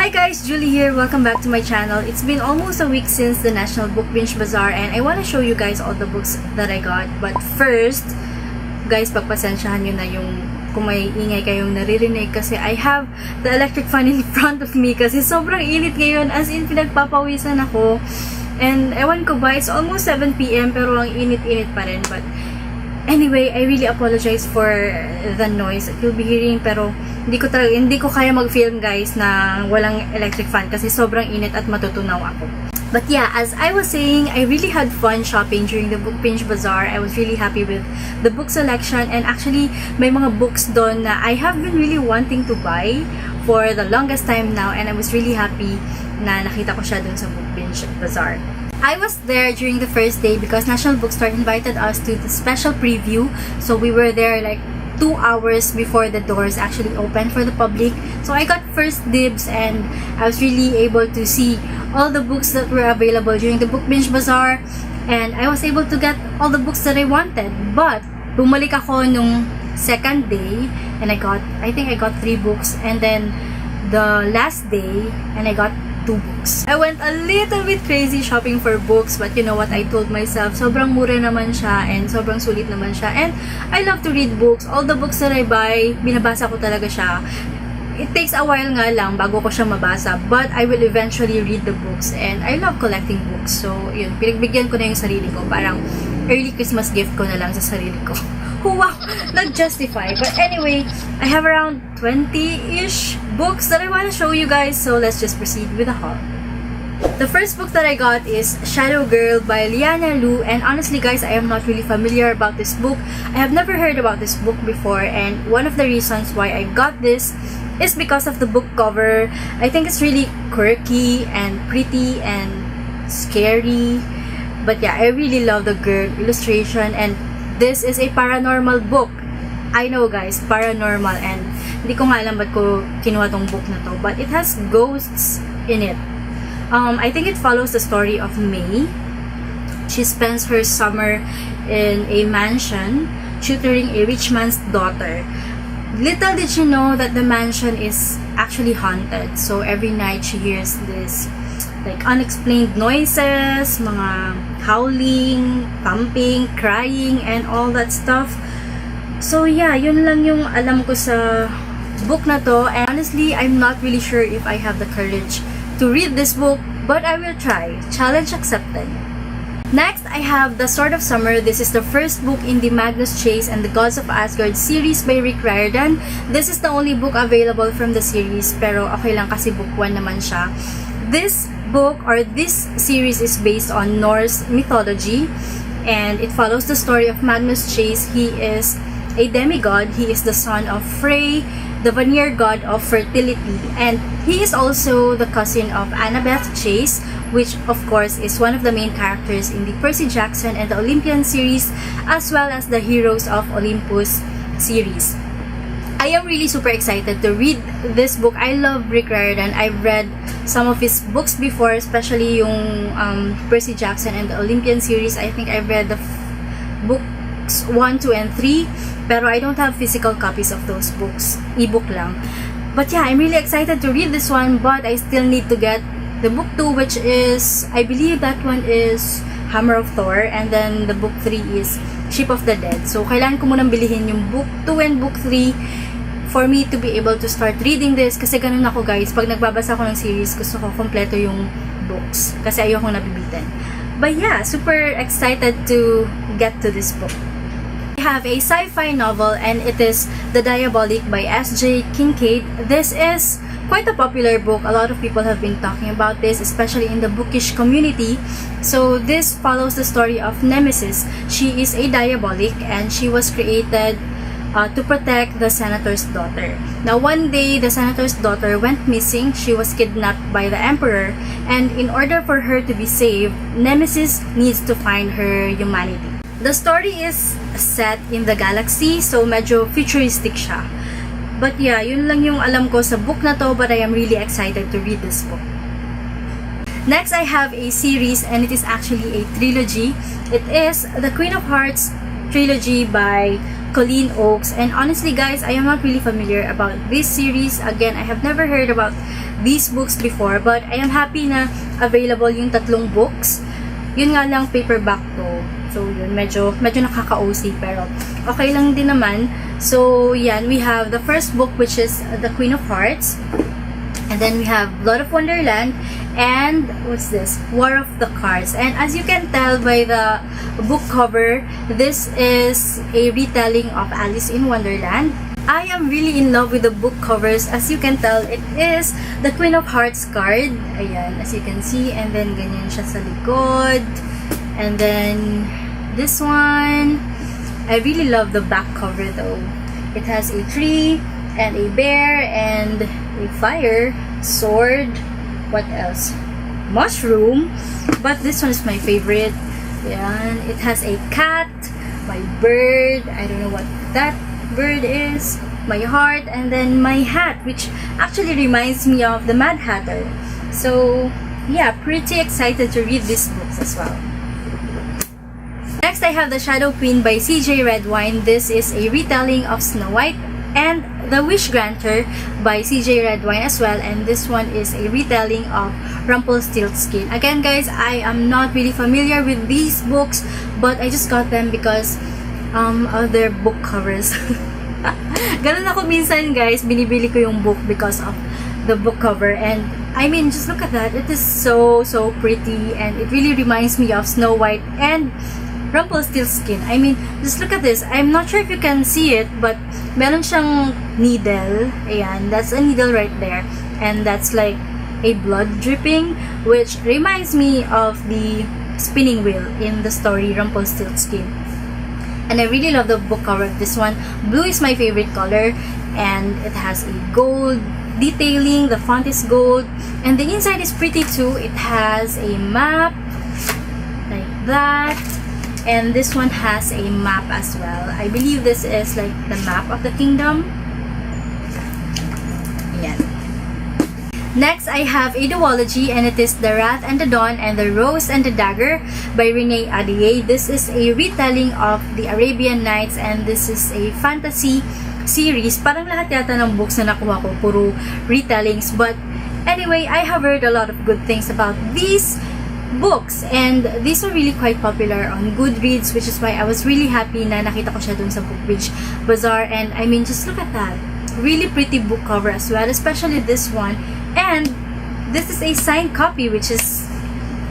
Hi guys, Julie here. Welcome back to my channel. It's been almost a week since the National Book Binge Bazaar and I want to show you guys all the books that I got. But first, guys, pagpasensyahan nyo na yung kung may ingay kayong naririnig kasi I have the electric fan in front of me kasi sobrang init ngayon, as in pinagpapawisan ako. And ewan ko ba, it's almost 7 PM pero ang init-init pa rin. But anyway, I really apologize for the noise that you'll be hearing pero hindi ko kaya mag-film guys na walang electric fan kasi sobrang init at matutunaw ako. But yeah, as I was saying, I really had fun shopping during the Book Binge Bazaar. I was really happy with the book selection and actually may mga books doon na I have been really wanting to buy for the longest time now and I was really happy na nakita ko siya doon sa Book Binge Bazaar. I was there during the first day because National Bookstore invited us to the special preview. So we were there like 2 hours before the doors actually opened for the public. So I got first dibs and I was really able to see all the books that were available during the Book Binge Bazaar. And I was able to get all the books that I wanted. But bumalik ako nung second day and I think I got 3 books. And then the last day and I got 2 books. I went a little bit crazy shopping for books, but you know what, I told myself, sobrang mura naman siya and sobrang sulit naman siya. And I love to read books. All the books that I buy, binabasa ko talaga siya. It takes a while nga lang bago ko siya mabasa, but I will eventually read the books. And I love collecting books. So, yun, pinagbigyan ko na yung sarili ko. Parang early Christmas gift ko na lang sa sarili ko. Wow, not justify. But anyway, I have around 20-ish books that I want to show you guys. So let's just proceed with the haul. The first book that I got is Shinin Girl by Liana. And honestly guys, I am not really familiar about this book. I have never heard about this book before. And one of the reasons why I got this is because of the book cover. I think it's really quirky and pretty and scary. But yeah, I really love the girl illustration and this is a paranormal book. I know guys, paranormal and hindi ko nga alam ba't ko kinuha tong book na to. But it has ghosts in it. I think it follows the story of May. She spends her summer in a mansion tutoring a rich man's daughter. Little did she know that the mansion is actually haunted. So every night she hears this like unexplained noises, mga howling, thumping, crying, and all that stuff. So yeah, yun lang yung alam ko sa book na to. And honestly, I'm not really sure if I have the courage to read this book, but I will try. Challenge accepted. Next, I have The Sword of Summer. This is the first book in the Magnus Chase and the Gods of Asgard series by Riordan. This is the only book available from the series, pero okay lang kasi book 1 naman siya. This book or this series is based on Norse mythology and it follows the story of Magnus Chase. He is a demigod. He is the son of Frey, the Vanir god of fertility, and he is also the cousin of Annabeth Chase, which of course is one of the main characters in the Percy Jackson and the Olympian series, as well as the Heroes of Olympus series. I am really super excited to read this book. I love Riordan. I've read some of his books before, especially yung Percy Jackson and the Olympian series. I think I've read the books 1, 2, and 3, pero I don't have physical copies of those books. E-book lang. But yeah, I'm really excited to read this one, but I still need to get the book 2, which is, I believe that one is Hammer of Thor, and then the book 3 is Ship of the Dead. So, kailangan ko munang bilihin yung book 2 and book 3 for me to be able to start reading this. Kasi ganun ako guys, pag nagbabasa ko ng series, gusto ko kompleto yung books. Kasi ayokong nabibitin. But yeah, super excited to get to this book. I have a sci-fi novel and it is The Diabolic by S.J. Kingcaid. This is quite a popular book. A lot of people have been talking about this, especially in the bookish community. So this follows the story of Nemesis. She is a diabolic and she was created to protect the senator's daughter. Now one day, the senator's daughter went missing. She was kidnapped by the emperor, and in order for her to be saved, Nemesis needs to find her humanity. The story is set in the galaxy, so medyo futuristic siya. But yeah, yun lang yung alam ko sa book na to, but I am really excited to read this book. Next, I have a series and it is actually a trilogy. It is the Queen of Hearts trilogy by Colleen. And honestly guys, I am not really familiar about this series. Again, I have never heard about these books before, but I am happy na available yung tatlong books. Yun nga lang, paperback to. So yun, medyo nakaka-OC pero okay lang din naman. So yan, we have the first book which is The Queen of Hearts. And then we have Blood of Wonderland and what's this? War of the Cards. And as you can tell by the book cover, this is a retelling of Alice in Wonderland. I am really in love with the book covers. As you can tell, it is the Queen of Hearts card. Ayan, as you can see. And then ganyan siya sa likod. And then this one, I really love the back cover though. It has a tree and a bear and a fire, sword, what else? Mushroom, but this one is my favorite. Yan. It has a cat, my bird, I don't know what that bird is, my heart, and then my hat, which actually reminds me of the Mad Hatter. So yeah, pretty excited to read these books as well. Next, I have The Shadow Queen by C.J. Redwine. This is a retelling of Snow White, and The Wish Granter by C.J. Redwine as well, and this one is a retelling of Rumpelstiltskin. Again guys, I am not really familiar with these books, but I just got them because of their book covers. Ganun ako minsan guys, binibili ko yung book because of the book cover, and I mean, just look at that. It is so pretty, and it really reminds me of Snow White and Rumpelstiltskin. I mean, just look at this. I'm not sure if you can see it, but meron siyang needle. Ayan, that's a needle right there. And that's like a blood dripping, which reminds me of the spinning wheel in the story Rumpelstiltskin. And I really love the book cover of this one. Blue is my favorite color, and it has a gold detailing. The font is gold, and the inside is pretty too. It has a map like that. And this one has a map as well. I believe this is like the map of the kingdom. Ayan. Next, I have a duology, and it is The Wrath and the Dawn and The Rose and the Dagger by Renee Adieh. This is a retelling of the Arabian Nights, and this is a fantasy series. Parang lahat yata ng books na nakuha ko, puro retellings. But anyway, I have heard a lot of good things about these books, and these are really quite popular on Goodreads, which is why I was really happy na nakita ko siya dun sa Binge Bazaar. And I mean, just look at that, really pretty book cover as well, especially this one. And this is a signed copy, which is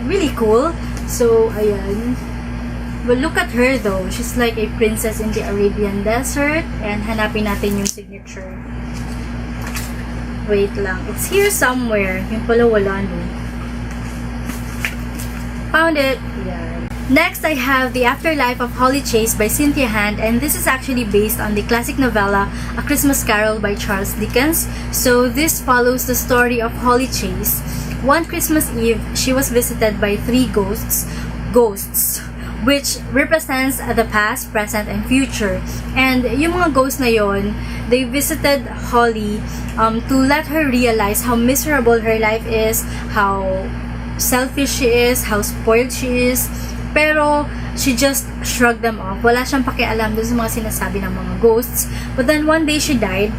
really cool. So ayan, well, look at her though, she's like a princess in the Arabian desert. And hanapin natin yung signature. Wait lang, it's here somewhere. Yung pala wala no. Found it! Yeah. Next, I have The Afterlife of Holly Chase by Cynthia, and this is actually based on the classic novella A Christmas Carol by Charles Dickens. So this follows the story of Holly Chase. One Christmas Eve, she was visited by three ghosts, which represents the past, present, and future. And yung mga ghosts na yon, they visited Holly to let her realize how miserable her life is, how selfish she is, how spoiled she is, pero she just shrugged them off. Wala siyang pakialam dun sa mga sinasabi ng mga ghosts. But then one day she died,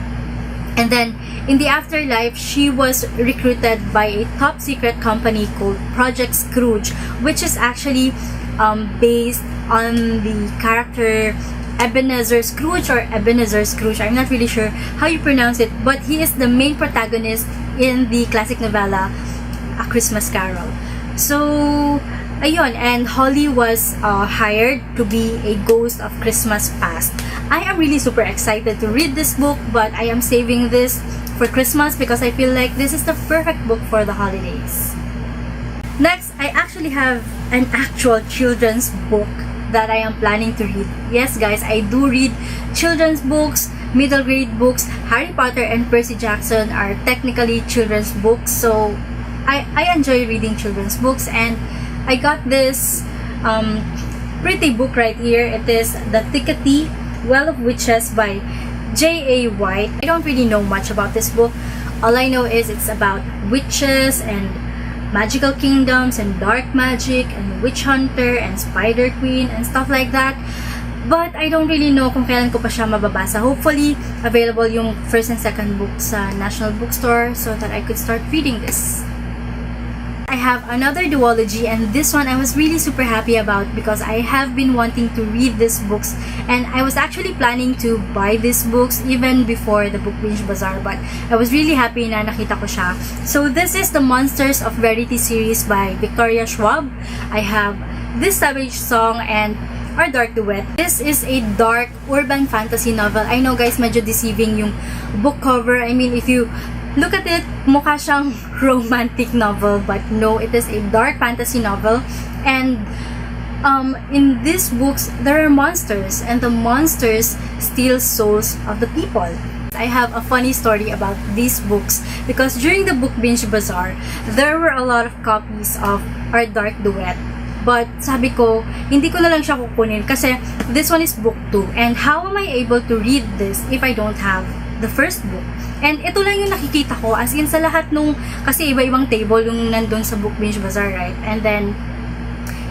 and then in the afterlife she was recruited by a top secret company called Project Scrooge, which is actually based on the character Ebenezer Scrooge or Ebenezer Scrooge. I'm not really sure how you pronounce it, but he is the main protagonist in the classic novella A Christmas Carol. So, ayun, and Holly was hired to be a ghost of Christmas past. I am really super excited to read this book, but I am saving this for Christmas because I feel like this is the perfect book for the holidays. Next, I actually have an actual children's book that I am planning to read. Yes guys, I do read children's books, middle grade books. Harry Potter and Percy Jackson are technically children's books, so I enjoy reading children's books, and I got this pretty book right here. It is The Thickety Well of Witches by J.A. White. I don't really know much about this book. All I know is it's about witches and magical kingdoms and dark magic and witch hunter and spider queen and stuff like that. But I don't really know kung kailan ko pa siya mababasa. Hopefully, available yung first and second book sa National Bookstore so that I could start reading this. I have another duology, and this one I was really super happy about because I have been wanting to read these books, and I was actually planning to buy these books even before the book Binge Bazaar, but I was really happy na nakita ko siya. So this is the Monsters of Verity series by Victoria Schwab. I have This Savage Song and Our Dark Duet. This is a dark urban fantasy novel. I know guys, medyo deceiving yung book cover. I mean, if you look at it, mukha siyang romantic novel, but no, it is a dark fantasy novel. And in these books, there are monsters, and the monsters steal souls of the people. I have a funny story about these books because during the book Binge Bazaar, there were a lot of copies of Our Dark Duet. But sabi ko, hindi ko na lang siya kukunin kasi this one is book 2. And how am I able to read this if I don't have the first book? And ito lang yung nakikita ko, as in sa lahat nung, kasi iba-ibang table yung nandun sa book Binge Bazaar, right? And then,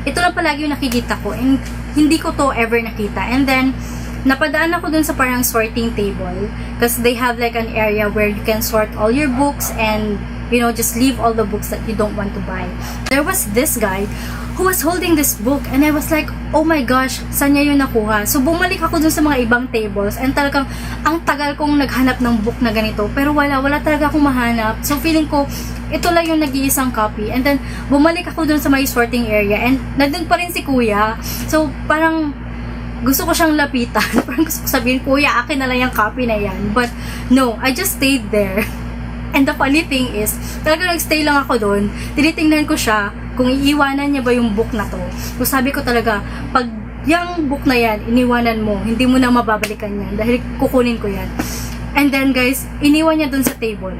ito lang palagi yung nakikita ko, and hindi ko to ever nakita. And then, napadaan ako dun sa parang sorting table, because they have like an area where you can sort all your books and, you know, just leave all the books that you don't want to buy. There was this guy who was holding this book, and I was like, oh my gosh, saan niya yun nakuha? So bumalik ako dun sa mga ibang tables, and talagang ang tagal kong naghanap ng book na ganito, pero wala talaga akong mahanap. So feeling ko, ito lang yung nag-iisang copy. And then bumalik ako dun sa may sorting area, and nandun pa rin si kuya. So parang gusto ko siyang lapitan. Parang gusto ko sabihin, kuya, akin na lang yung copy na yan. But no, I just stayed there. And the funny thing is, talaga nag-stay lang ako doon. Tinitingnan ko siya kung iiwanan niya ba yung book na to. So sabi ko talaga, pag yung book na yan, iniwanan mo, hindi mo na mababalikan yan dahil kukunin ko yan. And then guys, iniwan niya doon sa table.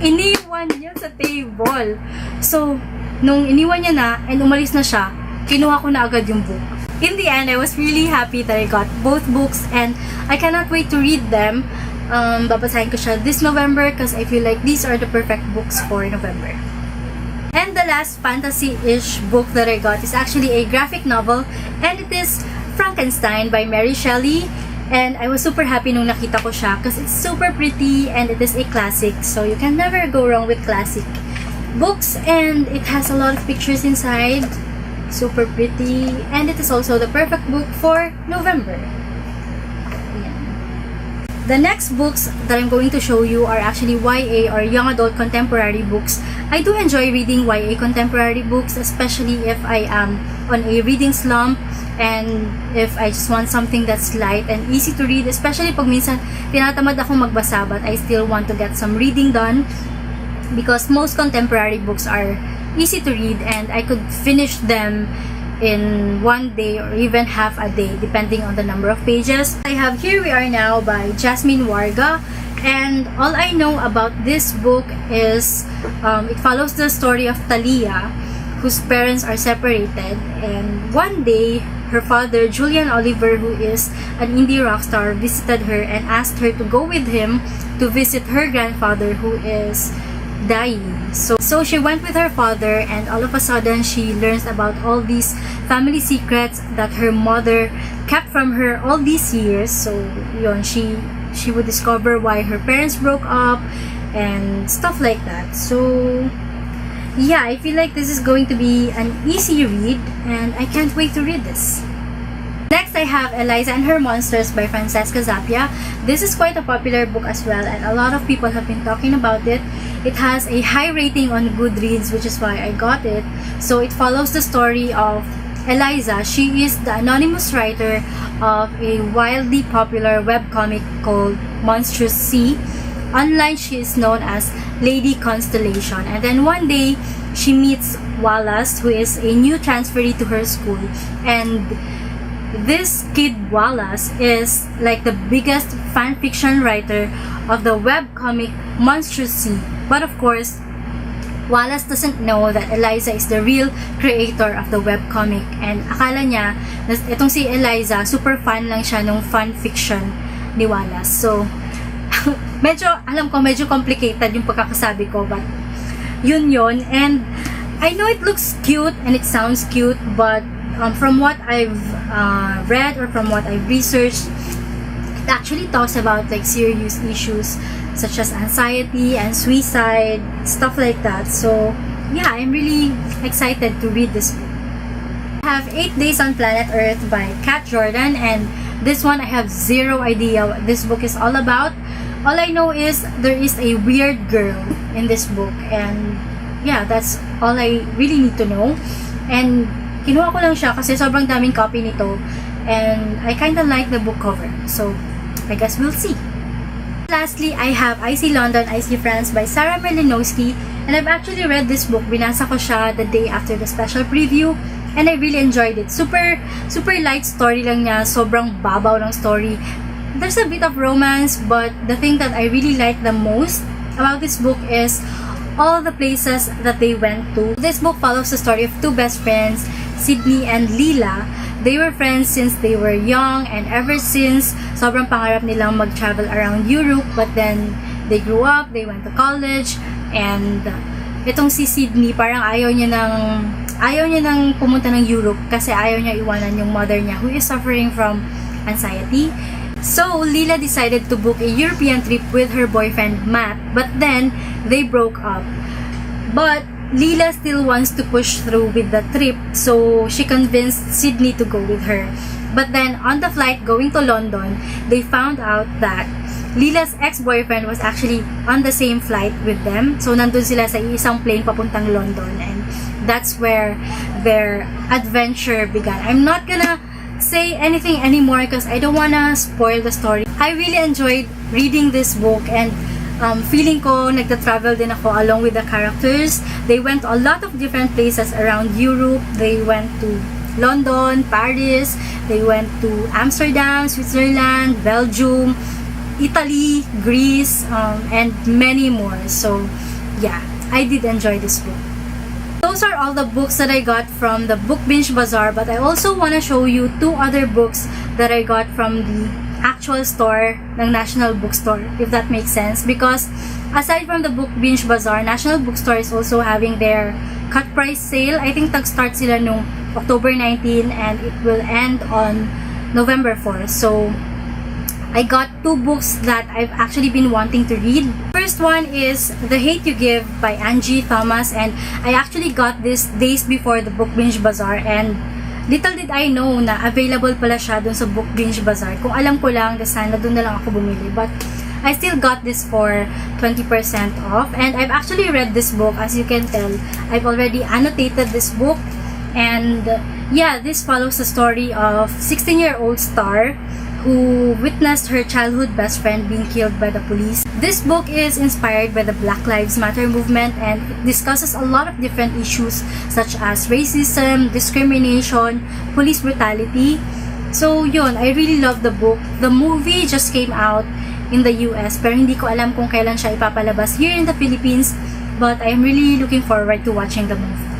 Iniwan niya sa table. So, nung iniwan niya na and umalis na siya, kinuha ko na agad yung book. In the end, I was really happy that I got both books, and I cannot wait to read them. Babasahin ko siya this November because I feel like these are the perfect books for November. And the last fantasy-ish book that I got is actually a graphic novel, and it is Frankenstein by Mary Shelley. And I was super happy nung nakita ko siya because it's super pretty and it is a classic, so you can never go wrong with classic books. And it has a lot of pictures inside, super pretty, and it is also the perfect book for November. The next books that I'm going to show you are actually YA or young adult contemporary books. I do enjoy reading YA contemporary books, especially if I am on a reading slump and if I just want something that's light and easy to read, especially pag minsan tinatamad akong magbasa but I still want to get some reading done, because most contemporary books are easy to read and I could finish them in one day or even half a day depending on the number of pages. I have Here We Are Now by Jasmine Warga, and all I know about this book is it follows the story of Talia, whose parents are separated, and one day her father, Julian Oliver, who is an indie rock star, visited her and asked her to go with him to visit her grandfather, who is dying. So she went with her father, and all of a sudden she learns about all these family secrets that her mother kept from her all these years. So yun, she would discover why her parents broke up and stuff like that. So yeah, I feel like this is going to be an easy read and I can't wait to read this. Next Next, I have Eliza and Her Monsters by Francesca Zappia. This is quite a popular book as well, and a lot of people have been talking about it. It has a high rating on Goodreads, which is why I got it. So it follows the story of Eliza. She is the anonymous writer of a wildly popular webcomic called Monstrous Sea. Online, she is known as Lady Constellation. And then one day, she meets Wallace, who is a new transferee to her school. And this kid Wallace is like the biggest fanfiction writer of the webcomic Monstrous Sea. But of course, Wallace doesn't know that Eliza is the real creator of the webcomic. And akala niya, itong si Eliza, super fan lang siya nung fanfiction ni Wallace. So, alam ko, medyo complicated yung pagkakasabi ko, but yun. And I know it looks cute and it sounds cute, but from what I've read or from what I've researched, it actually talks about like serious issues such as anxiety and suicide, stuff like that. So yeah, I'm really excited to read this book. I have 8 Days on Planet Earth by Riordan, and this one I have zero idea what this book is all about. All I know is there is a weird girl in this book, and yeah, that's all I really need to know. And kinuha ko lang siya kasi sobrang daming copy nito, and I kinda like the book cover. So I guess we'll see. Lastly, I have I See London, I See France by Sarah Malinowski, and I've actually read this book. Binasa ko siya the day after the special preview, and I really enjoyed it. Super light story lang niya, sobrang babaw ng story. There's a bit of romance, but the thing that I really like the most about this book is all the places that they went to. This book follows the story of two best friends, Sydney and Lila. They were friends since they were young, and ever since, sobrang pangarap nilang mag-travel around Europe, but then they grew up, they went to college, and itong si Sydney, parang ayaw niya nang pumunta ng Europe kasi ayaw niya iwanan yung mother niya who is suffering from anxiety. So, Lila decided to book a European trip with her boyfriend Matt, but then they broke up. But Lila still wants to push through with the trip, so she convinced Sydney to go with her. But then, on the flight going to London, they found out that Lila's ex-boyfriend was actually on the same flight with them. So, nandun sila sa isang plane papuntang London, and that's where their adventure began. I'm not gonna say anything anymore because I don't wanna spoil the story. I really enjoyed reading this book, and feeling ko nagta-travel din ako along with the characters. They went to a lot of different places around Europe. They went to London, Paris, they went to Amsterdam, Switzerland, Belgium, Italy, Greece, and many more. So yeah, I did enjoy this book. Those are all the books that I got from the Book Binge Bazaar, but I also want to show you 2 other books that I got from the actual store ng National Bookstore, if that makes sense. Because aside from the Book Binge Bazaar, National Bookstore is also having their cut price sale. I think tag-start sila nung October 19 and it will end on November 4. So I got 2 books that I've actually been wanting to read. First one is The Hate You Give by Angie Thomas, and I actually got this days before the Book Binge Bazaar, and little did I know na available pala siya dun sa Book Binge Bazaar. Kung alam ko lang, sana dun na lang ako bumili. But I still got this for 20% off, and I've actually read this book. As you can tell, I've already annotated this book, and yeah, this follows the story of 16-year-old Star who witnessed her childhood best friend being killed by the police. This book is inspired by the Black Lives Matter movement, and it discusses a lot of different issues such as racism, discrimination, police brutality. So yun, I really love the book. The movie just came out in the US, pero hindi ko alam kung kailan siya ipapalabas here in the Philippines, but I'm really looking forward to watching the movie.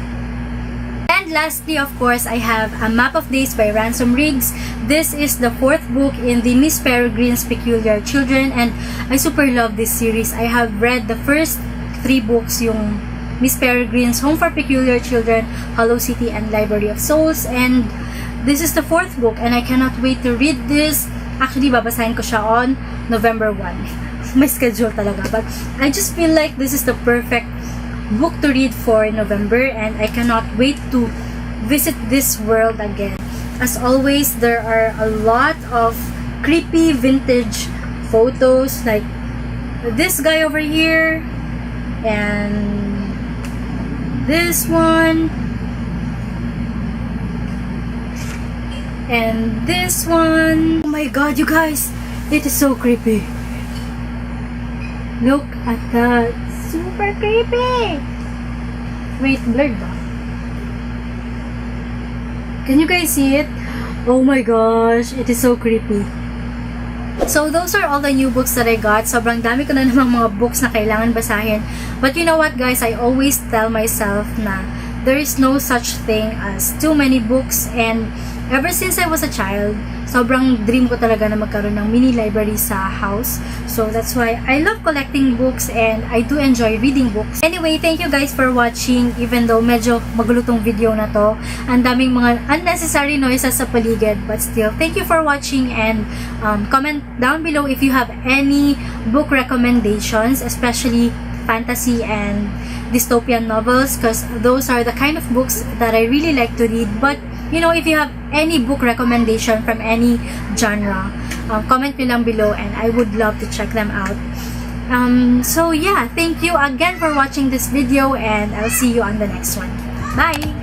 Lastly, of course, I have A Map of Days by Ransom Riggs. This is the 4th book in the Miss Peregrine's Peculiar Children, and I super love this series. I have read the first 3 books, yung Miss Peregrine's Home for Peculiar Children, Hollow City, and Library of Souls, and this is the 4th book, and I cannot wait to read this. Actually, babasahin ko siya on November 1. May schedule talaga, but I just feel like this is the perfect book to read for November, and I cannot wait to visit this world again. As always, there are a lot of creepy vintage photos, like this guy over here, and this one, and this one. Oh my god, you guys, it is so creepy. Look at that. Super creepy. Wait, blurred ba? Can you guys see it? Oh my gosh, it is so creepy. So those are all the new books that I got. Sobrang dami ko na namang mga books na kailangan basahin. But you know what guys, I always tell myself na there is no such thing as too many books, and ever since I was a child, sobrang dream ko talaga na magkaroon ng mini library sa house. So that's why I love collecting books and I do enjoy reading books. Anyway, thank you guys for watching, even though medyo magulo tong video na to. Ang daming mga unnecessary noises sa paligid, but still, thank you for watching, and comment down below if you have any book recommendations, especially fantasy and dystopian novels, because those are the kind of books that I really like to read. But you know, if you have any book recommendation from any genre, comment nyo lang below and I would love to check them out. So yeah, thank you again for watching this video, and I'll see you on the next one. Bye!